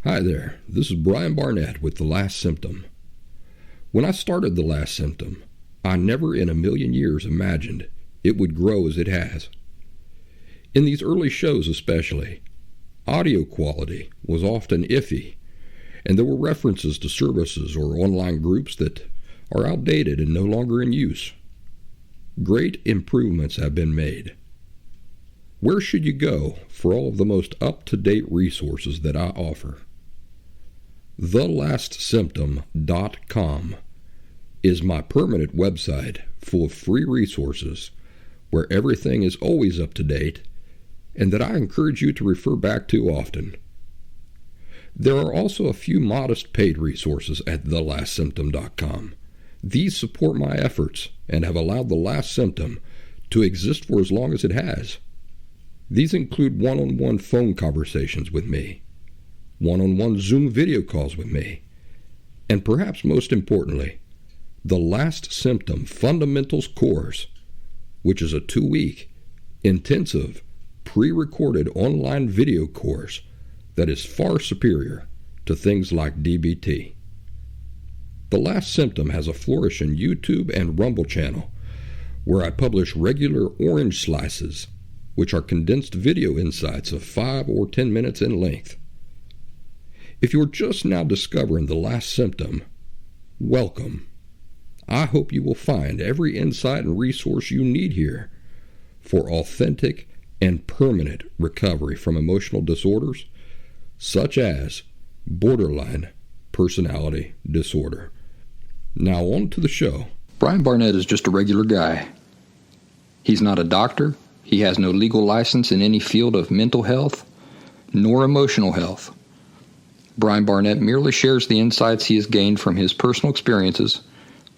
Hi there, this is Brian Barnett with The Last Symptom. When I started The Last Symptom, I never in a million years imagined it would grow as it has. In these early shows especially, audio quality was often iffy, and there were references to services or online groups that are outdated and no longer in use. Great improvements have been made. Where should you go for all of the most up-to-date resources that I offer? TheLastSymptom.com is my permanent website full of free resources where everything is always up to date and that I encourage you to refer back to often. There are also a few modest paid resources at TheLastSymptom.com. These support my efforts and have allowed The Last Symptom to exist for as long as it has. These include one-on-one phone conversations with me, one-on-one Zoom video calls with me, and perhaps most importantly, the Last Symptom Fundamentals course, which is a 2-week, intensive, pre-recorded online video course that is far superior to things like DBT. The Last Symptom has a flourishing YouTube and Rumble channel where I publish regular orange slices, which are condensed video insights of 5 or 10 minutes in length. If you're just now discovering The Last Symptom, welcome. I hope you will find every insight and resource you need here for authentic and permanent recovery from emotional disorders such as borderline personality disorder. Now on to the show. Brian Barnett is just a regular guy. He's not a doctor. He has no legal license in any field of mental health nor emotional health. Brian Barnett merely shares the insights he has gained from his personal experiences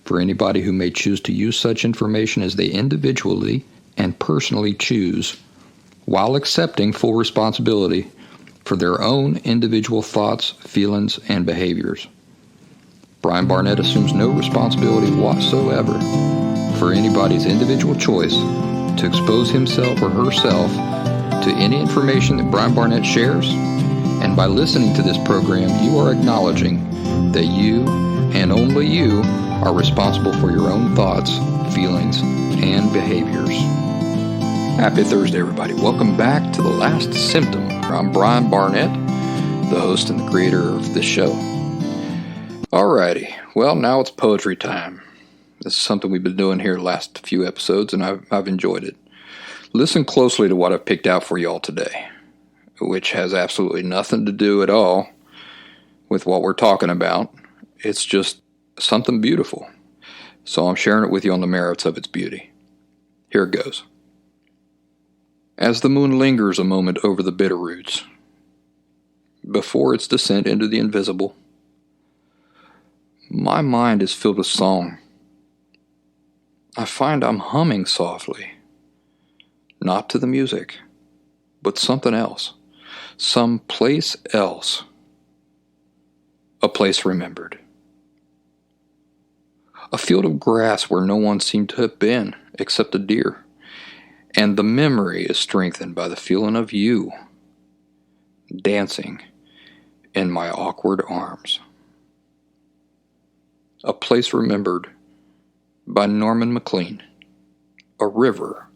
for anybody who may choose to use such information as they individually and personally choose, while accepting full responsibility for their own individual thoughts, feelings, and behaviors. Brian Barnett assumes no responsibility whatsoever for anybody's individual choice to expose himself or herself to any information that Brian Barnett shares, and by listening to this program, you are acknowledging that you, and only you, are responsible for your own thoughts, feelings, and behaviors. Happy Thursday, everybody. Welcome back to The Last Symptom. I'm Brian Barnett, the host and the creator of this show. Alrighty, well, now it's poetry time. This is something we've been doing here the last few episodes, and I've enjoyed it. Listen closely to what I've picked out for y'all today, which has absolutely nothing to do at all with what we're talking about. It's just something beautiful. So I'm sharing it with you on the merits of its beauty. Here it goes. As the moon lingers a moment over the bitter roots, before its descent into the invisible, my mind is filled with song. I find I'm humming softly, not to the music, but something else, some place else, a place remembered. A field of grass where no one seemed to have been except a deer, and the memory is strengthened by the feeling of you dancing in my awkward arms. A place remembered by Norman MacLean. A river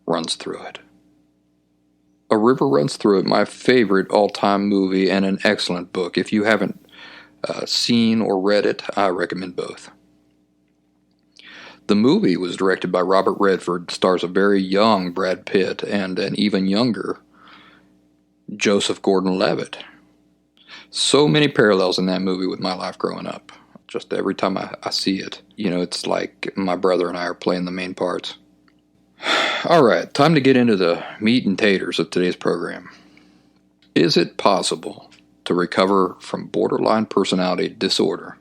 runs through it. A River Runs Through It, my favorite all-time movie and an excellent book. If you haven't seen or read it, I recommend both. The movie was directed by Robert Redford, stars a very young Brad Pitt and an even younger Joseph Gordon-Levitt. So many parallels in that movie with my life growing up. Just every time I see it, it's like my brother and I are playing the main parts. All right, time to get into the meat and taters of today's program. Is it possible to recover from borderline personality disorder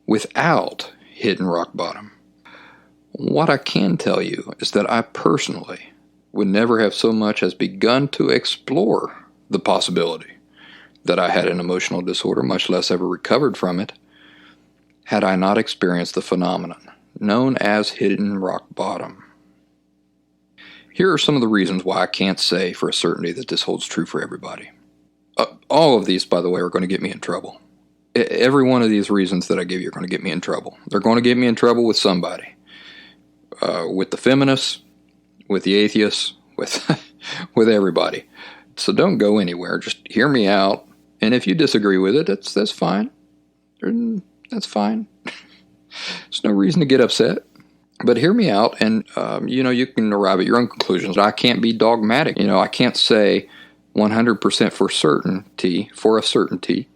without hitting rock bottom? What I can tell you is that I personally would never have so much as begun to explore the possibility that I had an emotional disorder, much less ever recovered from it, had I not experienced the phenomenon known as hitting rock bottom. Here are some of the reasons why I can't say for a certainty that this holds true for everybody. All of these, by the way, are going to get me in trouble. Every one of these reasons that I give you are going to get me in trouble. They're going to get me in trouble with somebody. With the feminists, with the atheists, with everybody. So don't go anywhere. Just hear me out. And if you disagree with it, that's fine. That's fine. There's no reason to get upset. But hear me out, and you can arrive at your own conclusions. I can't be dogmatic. I can't say 100% for a certainty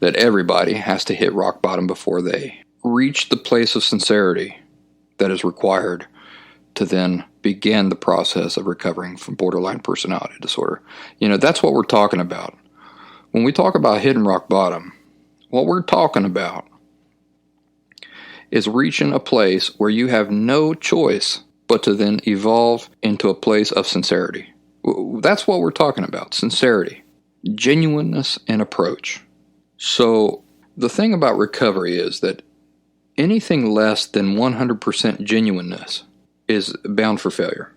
that everybody has to hit rock bottom before they reach the place of sincerity that is required to then begin the process of recovering from borderline personality disorder. That's what we're talking about. When we talk about hitting rock bottom, what we're talking about is reaching a place where you have no choice but to then evolve into a place of sincerity. That's what we're talking about, sincerity, genuineness, and approach. So the thing about recovery is that anything less than 100% genuineness is bound for failure.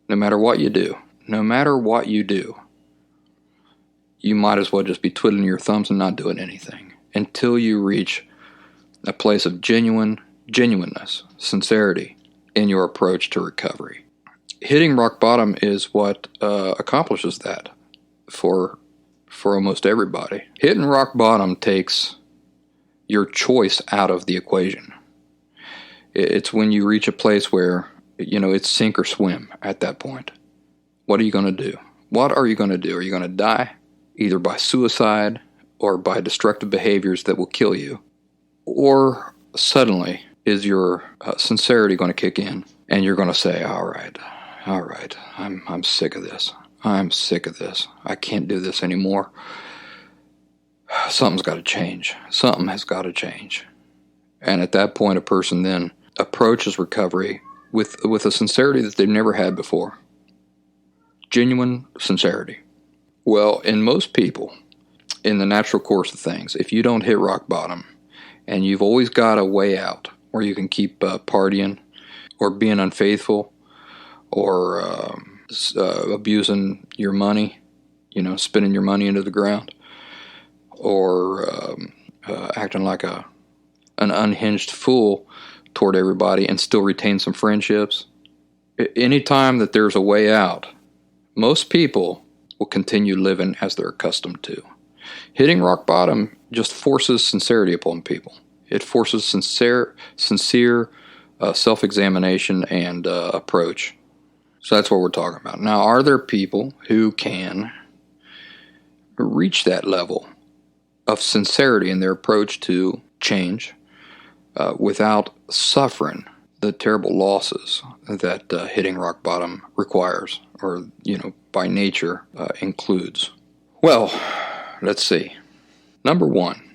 No matter what you do, you might as well just be twiddling your thumbs and not doing anything until you reach a place of genuineness, sincerity in your approach to recovery. Hitting rock bottom is what accomplishes that for almost everybody. Hitting rock bottom takes your choice out of the equation. It's when you reach a place where, it's sink or swim at that point. What are you going to do? Are you going to die either by suicide or by destructive behaviors that will kill you? Or suddenly is your sincerity going to kick in and you're going to say, all right, I'm sick of this. I'm sick of this. I can't do this anymore. Something's got to change. Something has got to change. And at that point, a person then approaches recovery with a sincerity that they've never had before. Genuine sincerity. Well, in most people, in the natural course of things, if you don't hit rock bottom and you've always got a way out where you can keep partying or being unfaithful or abusing your money, spinning your money into the ground, or acting like an unhinged fool toward everybody and still retain some friendships. Anytime that there's a way out, most people will continue living as they're accustomed to. Hitting rock bottom just forces sincerity upon people. It forces sincere self-examination and approach. So that's what we're talking about. Now, are there people who can reach that level of sincerity in their approach to change without suffering the terrible losses that hitting rock bottom requires, or, by nature includes? Well, let's see. Number one,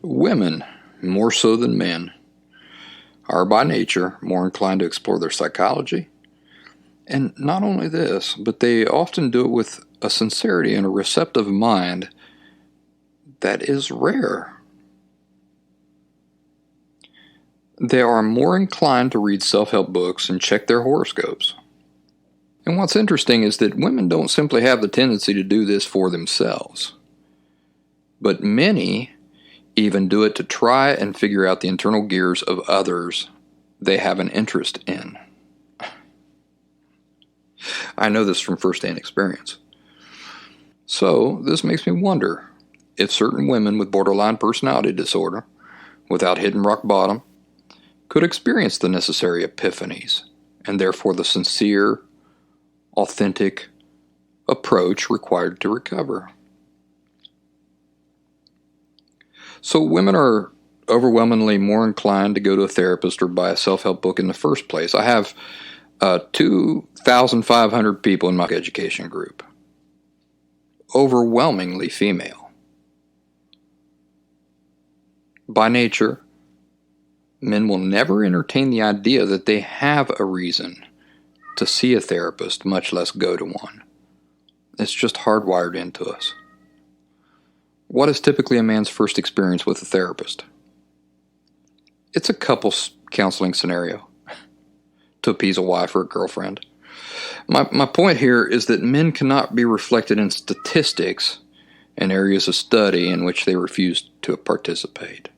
women, more so than men, are by nature more inclined to explore their psychology. And not only this, but they often do it with a sincerity and a receptive mind that is rare. They are more inclined to read self-help books and check their horoscopes. And what's interesting is that women don't simply have the tendency to do this for themselves, but many even do it to try and figure out the internal gears of others they have an interest in. I know this from firsthand experience. So this makes me wonder if certain women with borderline personality disorder, without hitting rock bottom, could experience the necessary epiphanies and therefore the sincere, authentic approach required to recover. So women are overwhelmingly more inclined to go to a therapist or buy a self-help book in the first place. I have 2,500 people in my education group, overwhelmingly female. By nature, men will never entertain the idea that they have a reason to see a therapist, much less go to one. It's just hardwired into us. What is typically a man's first experience with a therapist? It's a couples counseling scenario to appease a wife or a girlfriend. My point here is that men cannot be reflected in statistics and areas of study in which they refused to participate.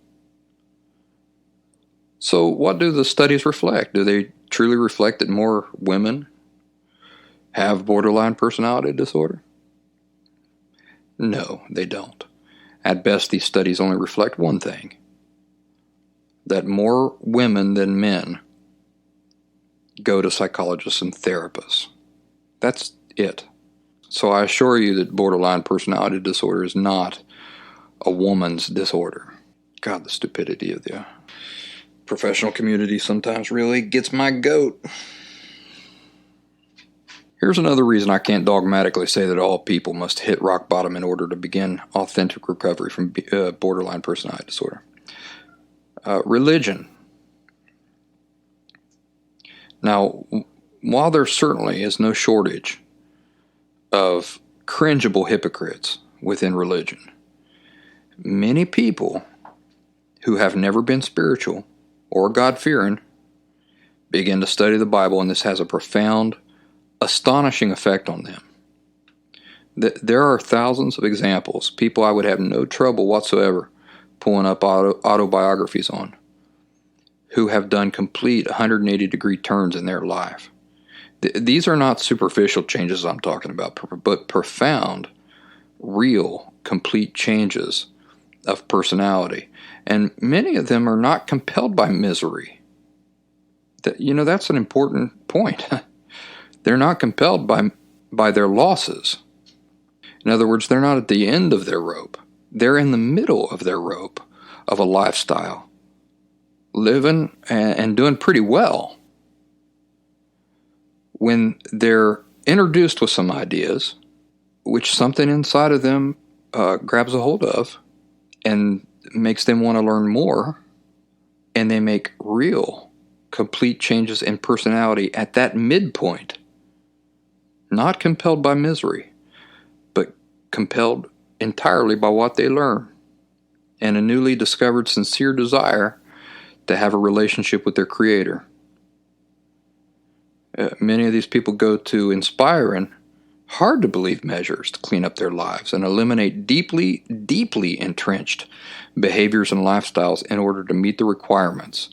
So what do the studies reflect? Do they truly reflect that more women have borderline personality disorder? No, they don't. At best, these studies only reflect one thing: that more women than men go to psychologists and therapists. That's it. So I assure you that borderline personality disorder is not a woman's disorder. God, the stupidity of the professional community sometimes really gets my goat. Here's another reason I can't dogmatically say that all people must hit rock bottom in order to begin authentic recovery from borderline personality disorder. Religion. Now, while there certainly is no shortage of cringeable hypocrites within religion, many people who have never been spiritual or God-fearing begin to study the Bible, and this has a profound, astonishing effect on them. There are thousands of examples, people I would have no trouble whatsoever pulling up autobiographies on, who have done complete 180-degree turns in their life. These are not superficial changes I'm talking about, but profound, real, complete changes of personality. And many of them are not compelled by misery. That's an important point. They're not compelled by their losses. In other words, they're not at the end of their rope. They're in the middle of their rope of a lifestyle, living and doing pretty well. When they're introduced with some ideas, which something inside of them grabs a hold of and makes them want to learn more, and they make real, complete changes in personality at that midpoint, not compelled by misery, but compelled entirely by what they learn, and a newly discovered sincere desire to have a relationship with their Creator. Many of these people go to inspiring, hard-to-believe measures to clean up their lives and eliminate deeply, deeply entrenched behaviors and lifestyles in order to meet the requirements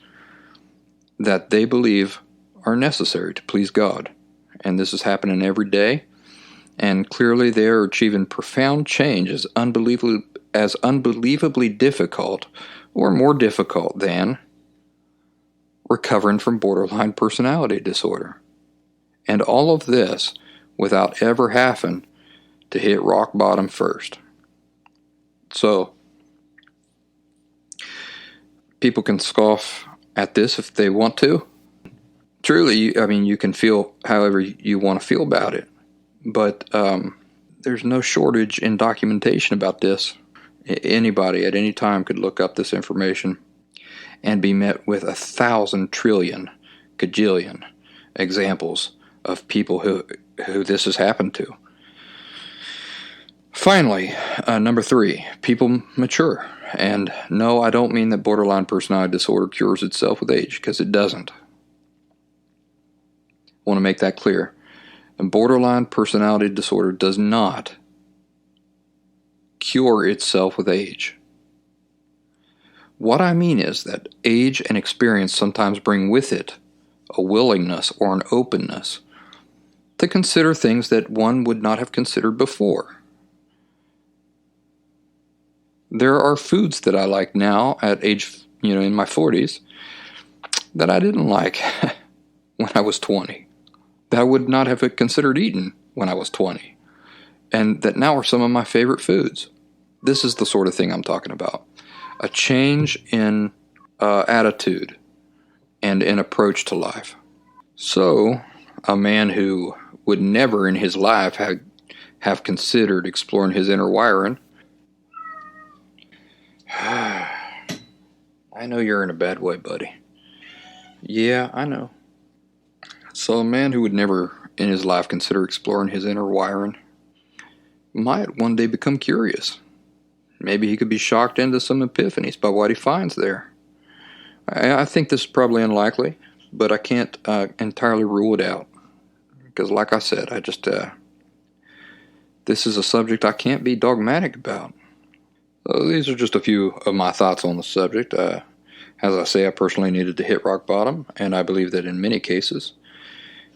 that they believe are necessary to please God. And this is happening every day, and clearly they are achieving profound change as unbelievably difficult, or more difficult than, recovering from borderline personality disorder. And all of this without ever having to hit rock bottom first. So, people can scoff at this if they want to. Truly, you can feel however you want to feel about it. But there's no shortage in documentation about this. Anybody at any time could look up this information and be met with 1,000 trillion gajillion examples of people who this has happened to. Finally, number 3, people mature. And no, I don't mean that borderline personality disorder cures itself with age, because it doesn't. I want to make that clear. And borderline personality disorder does not cure itself with age. What I mean is that age and experience sometimes bring with it a willingness or an openness to consider things that one would not have considered before. There are foods that I like now at age, in my 40s, that I didn't like when I was 20. That I would not have considered eating when I was 20. And that now are some of my favorite foods. This is the sort of thing I'm talking about. A change in attitude and in approach to life. So, a man who would never in his life have considered exploring his inner wiring. I know you're in a bad way, buddy. Yeah, I know. So a man who would never in his life consider exploring his inner wiring might one day become curious. Maybe he could be shocked into some epiphanies by what he finds there. I think this is probably unlikely, but I can't entirely rule it out. Because like I said, this is a subject I can't be dogmatic about. So these are just a few of my thoughts on the subject. As I say, I personally needed to hit rock bottom, and I believe that in many cases,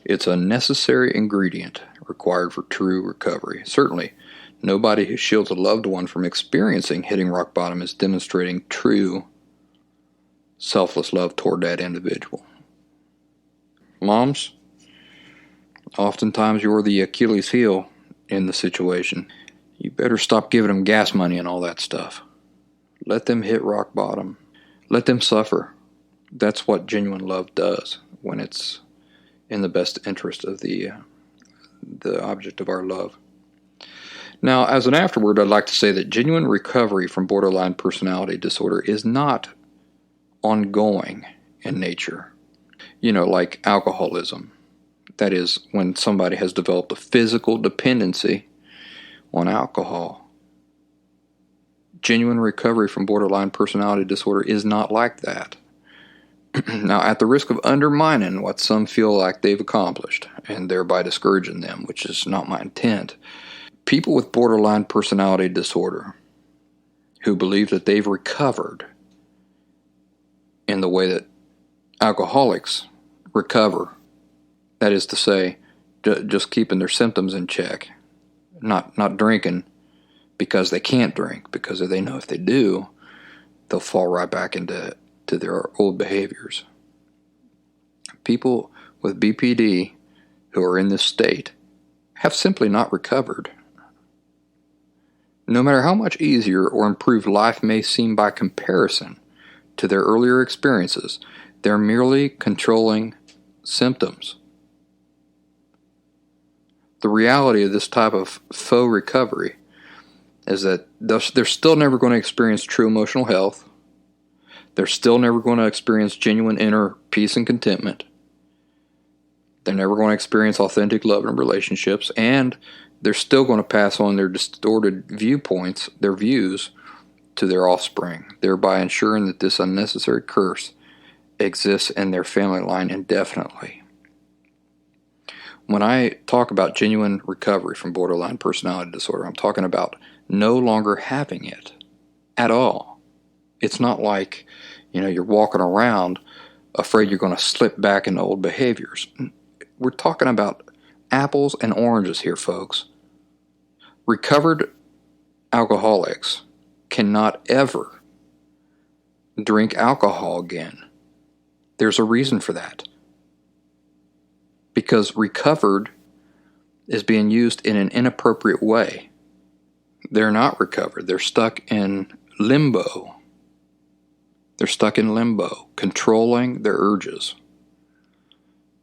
it's a necessary ingredient required for true recovery. Certainly, nobody who shields a loved one from experiencing hitting rock bottom is demonstrating true selfless love toward that individual. Moms, oftentimes you're the Achilles heel in the situation. You better stop giving them gas money and all that stuff. Let them hit rock bottom. Let them suffer. That's what genuine love does when it's in the best interest of the object of our love. Now, as an afterword, I'd like to say that genuine recovery from borderline personality disorder is not ongoing in nature. Like alcoholism. That is, when somebody has developed a physical dependency on alcohol. Genuine recovery from borderline personality disorder is not like that. Now, at the risk of undermining what some feel like they've accomplished, and thereby discouraging them, which is not my intent, people with borderline personality disorder who believe that they've recovered in the way that alcoholics recover, that is to say, just keeping their symptoms in check, not drinking because they can't drink, because they know if they do, they'll fall right back into their old behaviors. People with BPD who are in this state have simply not recovered. No matter how much easier or improved life may seem by comparison to their earlier experiences, they're merely controlling symptoms. The reality of this type of faux recovery is that they're still never going to experience true emotional health. They're still never going to experience genuine inner peace and contentment. They're never going to experience authentic love and relationships, and they're still going to pass on their distorted viewpoints, their views, to their offspring, thereby ensuring that this unnecessary curse exists in their family line indefinitely. When I talk about genuine recovery from borderline personality disorder, I'm talking about no longer having it at all. It's not like, you're walking around afraid you're going to slip back into old behaviors. We're talking about apples and oranges here, folks. Recovered alcoholics cannot ever drink alcohol again. There's a reason for that. Because recovered is being used in an inappropriate way. They're not recovered. They're stuck in limbo. Controlling their urges.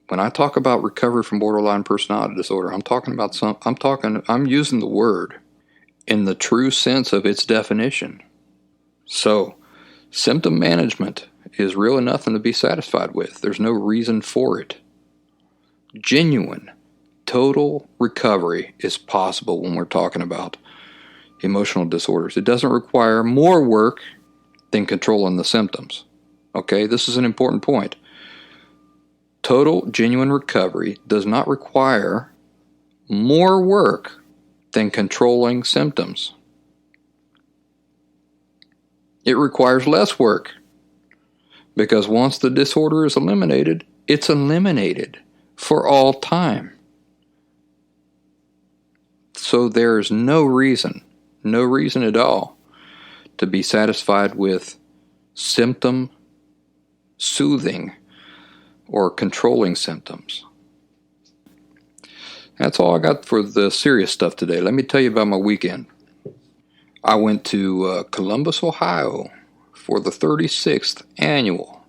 When I talk about recovery from borderline personality disorder, I'm using the word in the true sense of its definition. So, symptom management is really nothing to be satisfied with. There's no reason for it. Genuine, total recovery is possible when we're talking about emotional disorders. It doesn't require more work than controlling the symptoms. Okay, this is an important point. Total, genuine recovery does not require more work than controlling symptoms. It requires less work, because once the disorder is eliminated, it's eliminated for all time. So there's no reason at all to be satisfied with symptom soothing or controlling symptoms. That's all I got for the serious stuff today. Let me tell you about my weekend. I went to Columbus, Ohio for the 36th annual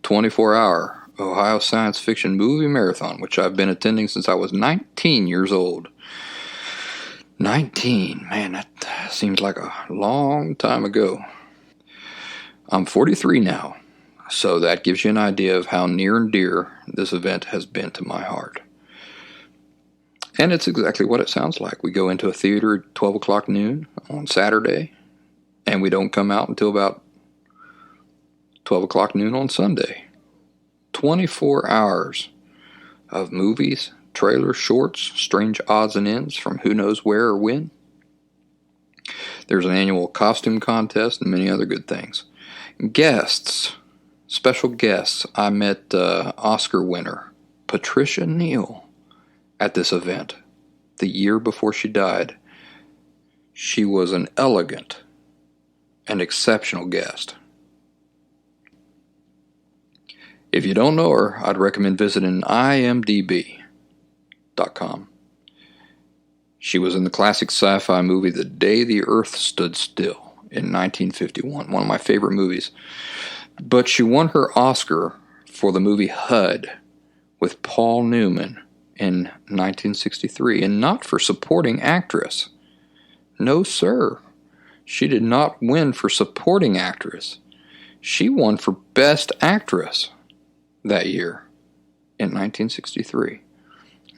24-hour Ohio Science Fiction Movie Marathon, which I've been attending since I was 19 years old. 19, man, that seems like a long time ago. I'm 43 now, so that gives you an idea of how near and dear this event has been to my heart. And it's exactly what it sounds like. We go into a theater at 12 o'clock noon on Saturday, and we don't come out until about 12 o'clock noon on Sunday. 24 hours of movies, trailers, shorts, strange odds and ends from who knows where or when. There's an annual costume contest and many other good things. Guests, special guests. I met Oscar winner Patricia Neal at this event the year before she died. She was an elegant and exceptional guest. If you don't know her, I'd recommend visiting imdb.com. She was in the classic sci-fi movie The Day the Earth Stood Still in 1951, one of my favorite movies. But she won her Oscar for the movie HUD with Paul Newman in 1963, and not for supporting actress. No, sir. She did not win for supporting actress. She won for Best Actress that year in 1963,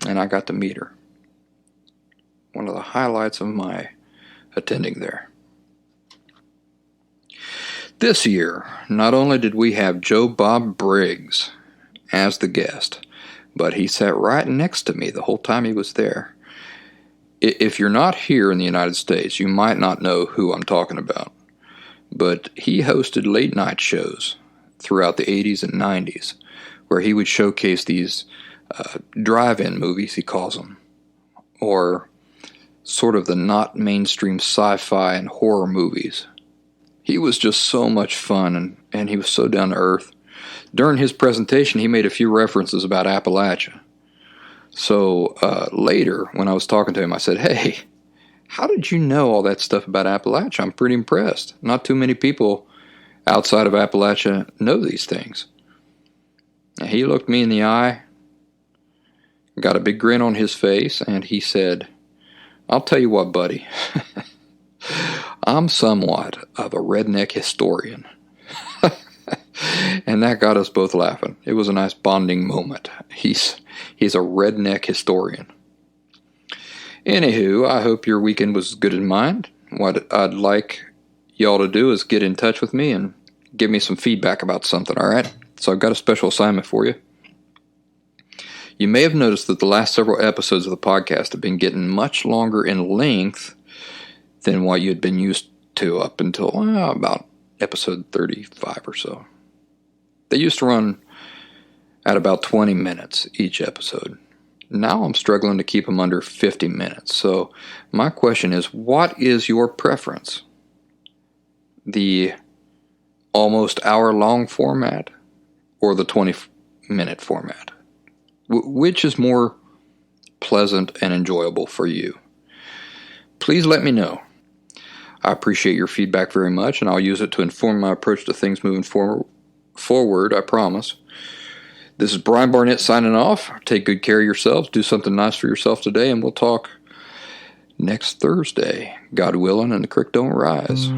and I got to meet her. One of the highlights of my attending there. This year, not only did we have Joe Bob Briggs as the guest, but he sat right next to me the whole time he was there. If you're not here in the United States, you might not know who I'm talking about, but he hosted late night shows throughout the 80s and 90s where he would showcase these drive-in movies, he calls them, or sort of the not mainstream sci-fi and horror movies. He was just so much fun, and he was so down to earth. During his presentation, he made a few references about Appalachia. So later, when I was talking to him, I said, "Hey, how did you know all that stuff about Appalachia? I'm pretty impressed. Not too many people outside of Appalachia know these things." And he looked me in the eye, got a big grin on his face, and he said, "I'll tell you what, buddy. I'm somewhat of a redneck historian." And that got us both laughing. It was a nice bonding moment. He's a redneck historian. Anywho, I hope your weekend was as good as mine. What I'd like y'all to do is get in touch with me and give me some feedback about something, all right? So I've got a special assignment for you. You may have noticed that the last several episodes of the podcast have been getting much longer in length than what you had been used to up until about episode 35 or so. They used to run at about 20 minutes each episode. Now I'm struggling to keep them under 50 minutes. So my question is, what is your preference? The almost hour-long format or the 20-minute format? Which is more pleasant and enjoyable for you? Please let me know. I appreciate your feedback very much, and I'll use it to inform my approach to things moving forward, I promise. This is Brian Barnett signing off. Take good care of yourselves. Do something nice for yourself today, and we'll talk next Thursday, God willing, and the creek don't rise.